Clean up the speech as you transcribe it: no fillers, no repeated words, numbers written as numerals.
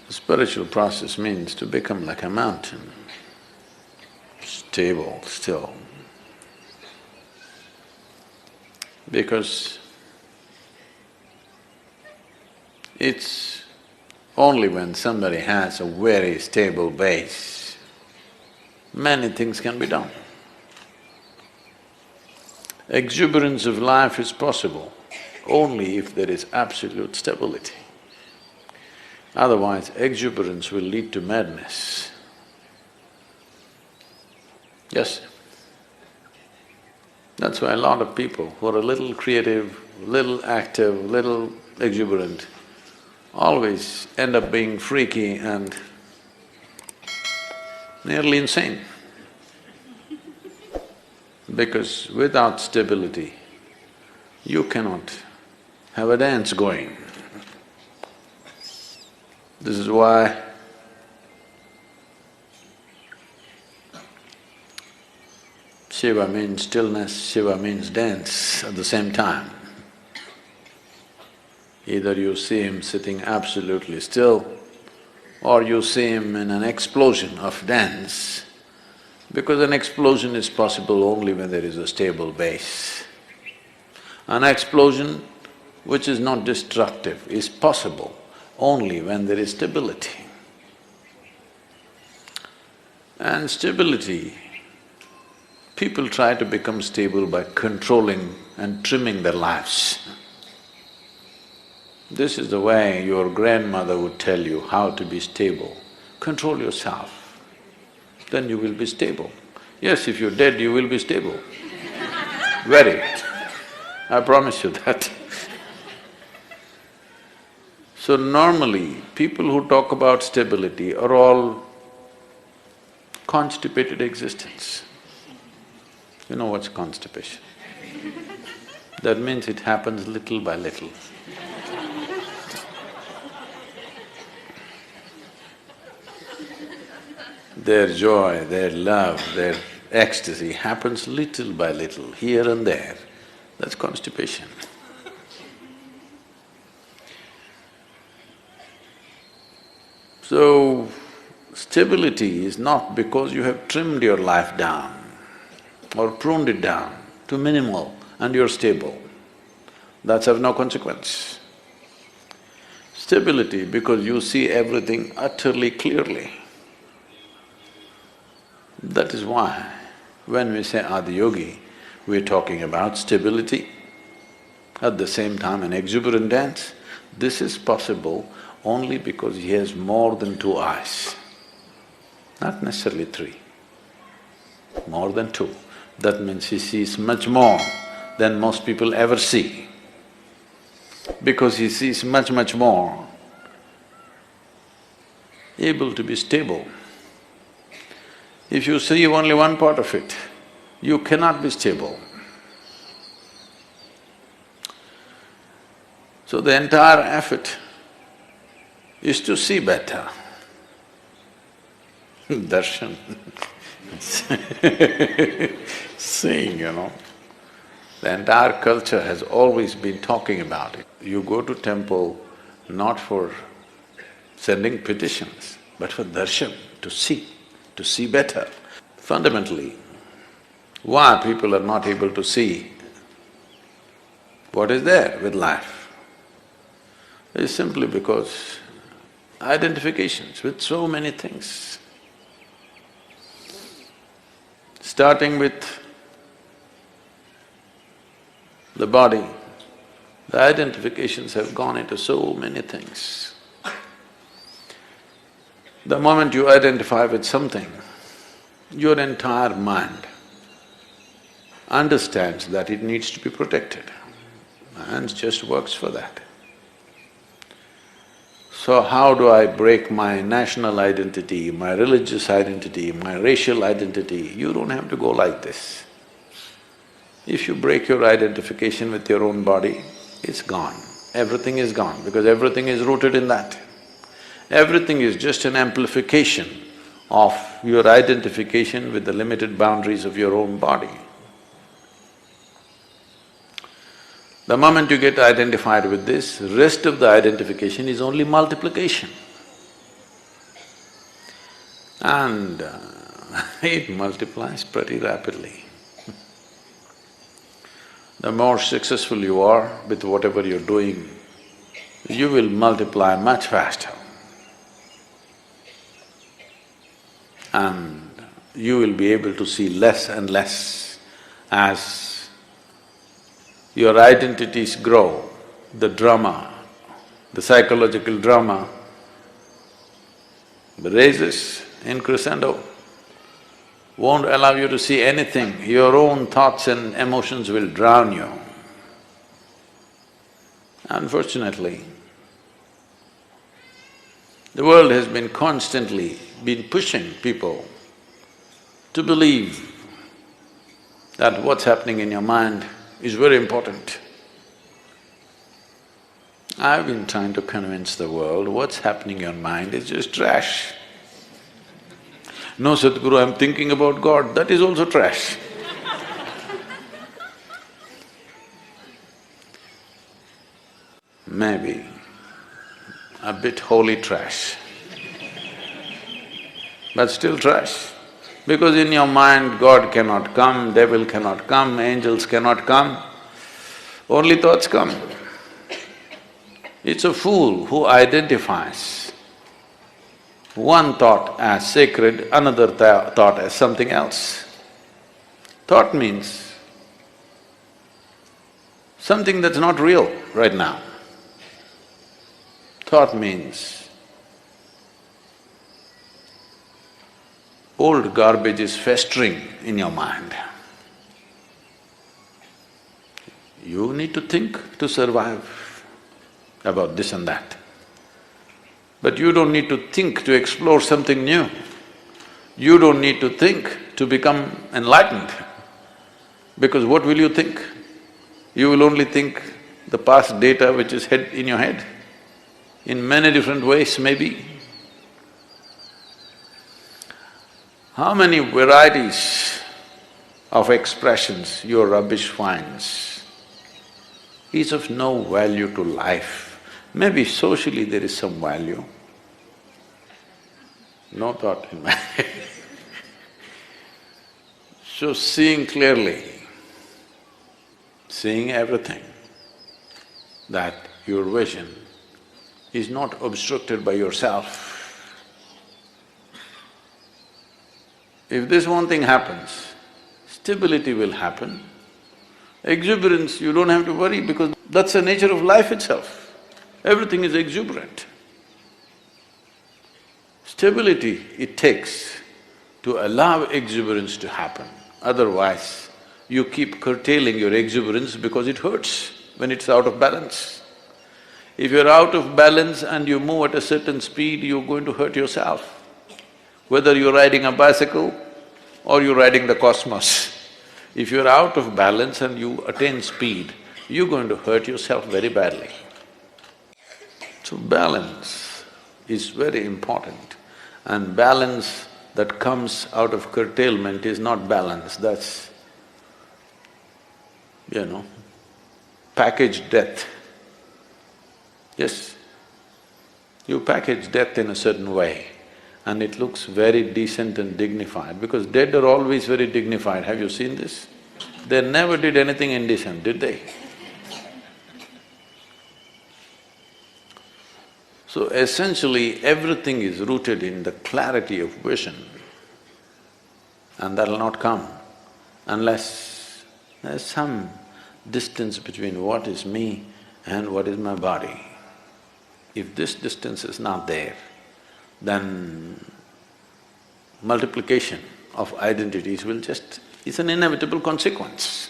The spiritual process means to become like a mountain, stable, still. Because it's only when somebody has a very stable base, many things can be done. Exuberance of life is possible only if there is absolute stability. Otherwise, exuberance will lead to madness. Yes? That's why a lot of people who are a little creative, little active, little exuberant, always end up being freaky and nearly insane. Because without stability, you cannot have a dance going. This is why Shiva means stillness, Shiva means dance at the same time. Either you see him sitting absolutely still or you see him in an explosion of dance, because an explosion is possible only when there is a stable base. An explosion which is not destructive is possible only when there is stability. And stability, people try to become stable by controlling and trimming their lives. This is the way your grandmother would tell you how to be stable. Control yourself, then you will be stable. Yes, if you're dead, you will be stable. Very. I promise you that. So normally, people who talk about stability are all constipated existence. You know what's constipation? That means it happens little by little. Their joy, their love, their ecstasy happens little by little, here and there. That's constipation. So, stability is not because you have trimmed your life down or pruned it down to minimal and you're stable. That's of no consequence. Stability because you see everything utterly clearly. That is why when we say Yogi, we're talking about stability, at the same time an exuberant dance. This is possible only because he has more than two eyes, not necessarily three, more than two. That means he sees much more than most people ever see. Because he sees much more, able to be stable. If you see only one part of it, you cannot be stable. So the entire effort is to see better. Darshan seeing, you know. The entire culture has always been talking about it. You go to temple not for sending petitions, but for darshan, to see better. Fundamentally, why people are not able to see what is there with life is simply because identifications with so many things. Starting with the body, the identifications have gone into so many things. The moment you identify with something, your entire mind understands that it needs to be protected and just works for that. So how do I break my national identity, my religious identity, my racial identity? You don't have to go like this. If you break your identification with your own body, it's gone. Everything is gone because everything is rooted in that. Everything is just an amplification of your identification with the limited boundaries of your own body. The moment you get identified with this, rest of the identification is only multiplication. And it multiplies pretty rapidly. The more successful you are with whatever you're doing, you will multiply much faster. And you will be able to see less and less as your identities grow. The drama, the psychological drama raises in crescendo, won't allow you to see anything. Your own thoughts and emotions will drown you. Unfortunately, the world has been constantly pushing people to believe that what's happening in your mind is very important. I've been trying to convince the world what's happening in your mind is just trash. No, Sadhguru, I'm thinking about God, that is also trash. Maybe a bit holy trash, but still trash. Because in your mind, God cannot come, devil cannot come, angels cannot come, only thoughts come. It's a fool who identifies one thought as sacred, another thought as something else. Thought means something that's not real right now. Thought means old garbage is festering in your mind. You need to think to survive about this and that. But you don't need to think to explore something new. You don't need to think to become enlightened. Because what will you think? You will only think the past data which is in your head, in many different ways maybe. How many varieties of expressions your rubbish finds is of no value to life. Maybe socially there is some value. No thought in my head. So seeing clearly, seeing everything, that your vision is not obstructed by yourself. If this one thing happens, stability will happen. Exuberance, you don't have to worry because that's the nature of life itself. Everything is exuberant. Stability it takes to allow exuberance to happen. Otherwise, you keep curtailing your exuberance because it hurts when it's out of balance. If you're out of balance and you move at a certain speed, you're going to hurt yourself. Whether you're riding a bicycle or you're riding the cosmos, if you're out of balance and you attain speed, you're going to hurt yourself very badly. So balance is very important, and balance that comes out of curtailment is not balance, that's, packaged death. Yes, you package death in a certain way and it looks very decent and dignified because dead are always very dignified. Have you seen this? They never did anything indecent, did they? So essentially, everything is rooted in the clarity of vision, and that'll not come unless there's some distance between what is me and what is my body. If this distance is not there, then multiplication of identities will just… it's an inevitable consequence.